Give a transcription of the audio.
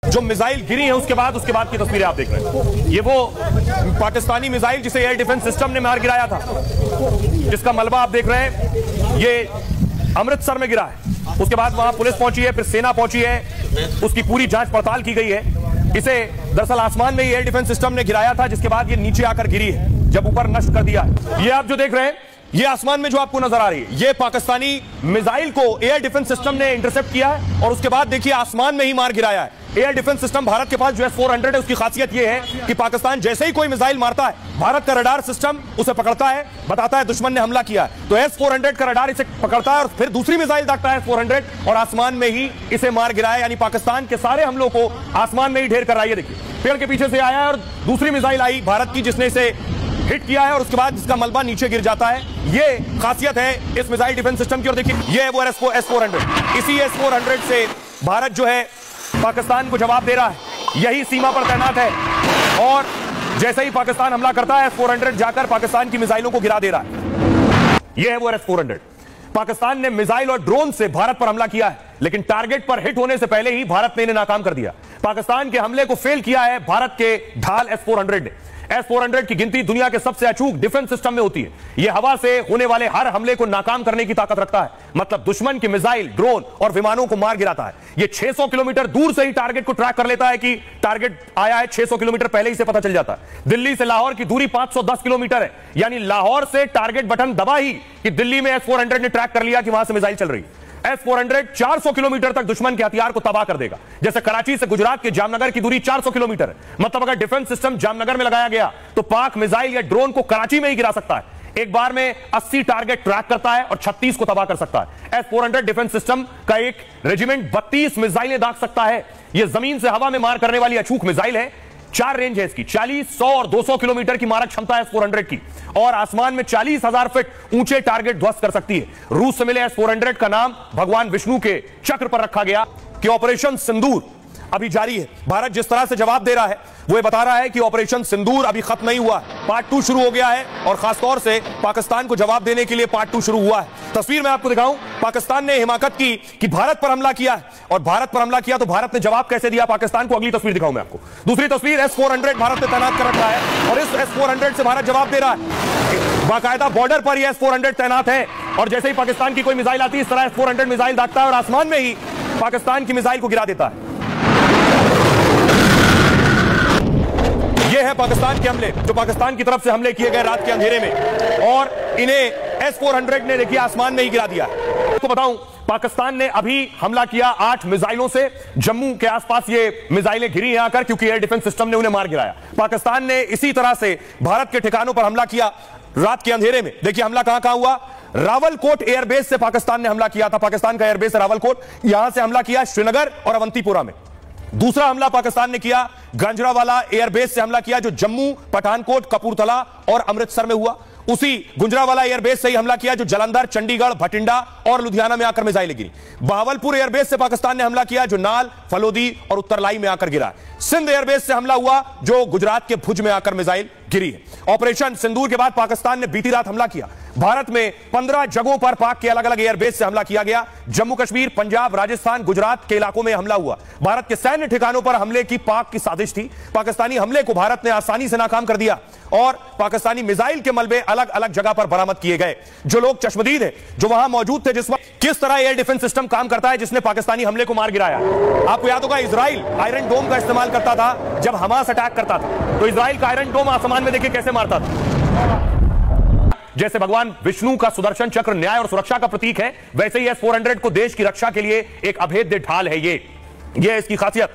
जो मिसाइल गिरी है उसके बाद की तस्वीरें आप देख रहे हैं। ये वो पाकिस्तानी मिसाइल जिसे एयर डिफेंस सिस्टम ने मार गिराया था, जिसका मलबा आप देख रहे हैं। ये अमृतसर में गिरा है, उसके बाद वहां पुलिस पहुंची है, फिर सेना पहुंची है, उसकी पूरी जांच पड़ताल की गई है। इसे दरअसल आसमान में ही एयर डिफेंस सिस्टम ने गिराया था, जिसके बाद ये नीचे आकर गिरी है, जब ऊपर नष्ट कर दिया। ये आप जो देख रहे हैं, ये आसमान में जो आपको नजर आ रही है, ये पाकिस्तानी मिसाइल को एयर डिफेंस सिस्टम ने इंटरसेप्ट किया है और उसके बाद देखिए आसमान में ही मार गिराया है। एयर डिफेंस सिस्टम भारत के पास जो S-400 है, उसकी खासियत यह है कि पाकिस्तान जैसे ही कोई मिसाइल मारता है, भारत का रडार सिस्टम उसे पकड़ता है, बताता है दुश्मन ने हमला किया है। तो S-400 का रडार इसे पकड़ता है और फिर दूसरी मिसाइल दागता है S-400 और आसमान में ही इसे मार गिराया। यानी पाकिस्तान के सारे हमलों को आसमान में ही ढेर कर रहा है। देखिए पेड़ के पीछे से आया है और दूसरी मिसाइल आई भारत की, जिसने इसे हिट किया है और उसके बाद इसका मलबा नीचे गिर जाता है। ये खासियत है इस मिसाइल डिफेंस सिस्टम की। और देखिए ये है वो S-400। इसी S-400 से भारत जो है पाकिस्तान को जवाब दे रहा है, यही सीमा पर तैनात है और जैसे ही पाकिस्तान हमला करता है S-400 जाकर पाकिस्तान की मिसाइलों को गिरा दे रहा है। यह है वो S-400। पाकिस्तान ने मिसाइल और ड्रोन से भारत पर हमला किया है, लेकिन टारगेट पर हिट होने से पहले ही भारत ने इन्हें नाकाम कर दिया। पाकिस्तान के हमले को फेल किया है भारत के ढाल S-400 ने। S-400 की गिनती दुनिया के सबसे अचूक डिफेंस सिस्टम में होती है। यह हवा से होने वाले हर हमले को नाकाम करने की ताकत रखता है, मतलब दुश्मन की मिसाइल, ड्रोन और विमानों को मार गिराता है। यह 600 किलोमीटर दूर से ही टारगेट को ट्रैक कर लेता है कि टारगेट आया है। 600 किलोमीटर पहले ही से पता चल जाता है। दिल्ली से लाहौर की दूरी 510 किलोमीटर है, यानी लाहौर से टारगेट बटन दबा ही कि दिल्ली में S-400 ने ट्रैक कर लिया कि वहां से मिसाइल चल रही है। S-400 400 किलोमीटर तक दुश्मन के हथियार को तबाह कर देगा। जैसे कराची से गुजरात के जामनगर की दूरी 400 किलोमीटर है, मतलब अगर डिफेंस सिस्टम जामनगर में लगाया गया तो पाक मिसाइल या ड्रोन को कराची में ही गिरा सकता है। एक बार में 80 टारगेट ट्रैक करता है और 36 को तबाह कर सकता है। S-400 डिफेंस सिस्टम का एक रेजिमेंट 32 मिसाइलें दाग सकता है। यह जमीन से हवा में मार करने वाली अचूक मिसाइल है। 4 रेंज है इसकी, 40, 100 और 200 किलोमीटर की मारक क्षमता है S-400 की, और आसमान में 40,000 फीट ऊंचे टारगेट ध्वस्त कर सकती है। रूस से मिले S-400 का नाम भगवान विष्णु के चक्र पर रखा गया कि ऑपरेशन सिंदूर अभी जारी है। भारत जिस तरह से जवाब दे रहा है वो ये बता रहा है कि ऑपरेशन सिंदूर अभी खत्म नहीं हुआ, पार्ट 2 शुरू हो गया है और खासतौर से पाकिस्तान को जवाब देने के लिए पार्ट 2 शुरू हुआ है। तस्वीर में आपको दिखाऊं, पाकिस्तान ने हिमाकत की कि भारत पर हमला किया है, और भारत पर हमला किया तो भारत ने जवाब कैसे दिया पाकिस्तान को, अगली तस्वीर दिखाऊं मैं आपको। दूसरी तस्वीर S-400 भारत ने तैनात कर रखा है और इस S-400 से भारत जवाब दे रहा है। बाकायदा बॉर्डर पर यह S-400 तैनात है और जैसे ही पाकिस्तान की कोई मिसाइल आती है इस तरह S-400 मिसाइल दागता है और आसमान में ही पाकिस्तान की मिसाइल को गिरा देता है। ये है पाकिस्तान के हमले, जो पाकिस्तान की तरफ से हमले किए गए रात के अंधेरे में, और इन्हें S-400 ने देखिए आसमान में ही गिरा दिया। आपको बताऊं, पाकिस्तान ने अभी हमला किया 8 मिसाइलों से। जम्मू के आसपास ये मिसाइलें गिरी हैं आकर, क्योंकि एयर डिफेंस सिस्टम ने उन्हें मार गिराया। पाकिस्तान ने इसी तरह से भारत के ठिकानों पर हमला किया रात के अंधेरे में। देखिए हमला कहां कहां हुआ। रावलकोट एयरबेस से पाकिस्तान ने हमला किया था, पाकिस्तान का एयरबेस है रावलकोट, यहां से हमला किया श्रीनगर और अवंतीपोरा में। दूसरा हमला पाकिस्तान ने किया गुजरांवाला एयरबेस से हमला किया, जो जम्मू, पठानकोट, कपूरथला और अमृतसर में हुआ। उसी गुजरांवाला एयरबेस से ही हमला किया जो जालंधर, चंडीगढ़, भटिंडा और लुधियाना में आकर मिसाइलें गिरी। बहावलपुर एयरबेस से पाकिस्तान ने हमला किया जो नाल, फलोदी और उत्तरलाई में आकर गिरा। सिंध एयरबेस से हमला हुआ जो गुजरात के भुज में आकर मिसाइल गिरी है। ऑपरेशन सिंदूर के बाद पाकिस्तान ने बीती रात हमला किया। भारत में 15 जगहों पर पाक के अलग अलग एयरबेस से हमला किया गया। जम्मू कश्मीर, पंजाब, राजस्थान, गुजरात के इलाकों में हमला हुआ। भारत के सैन्य ठिकानों पर हमले की पाक की साजिश थी। पाकिस्तानी हमले को भारत ने आसानी से नाकाम कर दिया और पाकिस्तानी मिसाइल के मलबे अलग अलग जगह पर बरामद किए गए। जो लोग चश्मदीद हैं, जो वहां मौजूद थे जिस वक्त, किस तरह एयर डिफेंस सिस्टम काम करता है जिसने पाकिस्तानी हमले को मार गिराया। आपको याद होगा इजराइल आयरन डोम का इस्तेमाल करता था जब हमास अटैक करता था, तो इजराइल का आयरन डोम आसमान में देखिए कैसे मारता था। जैसे भगवान विष्णु का सुदर्शन चक्र न्याय और सुरक्षा का प्रतीक है, वैसे ही S-400 को देश की रक्षा के लिए एक अभेद्य ढाल है। ये इसकी खासियत।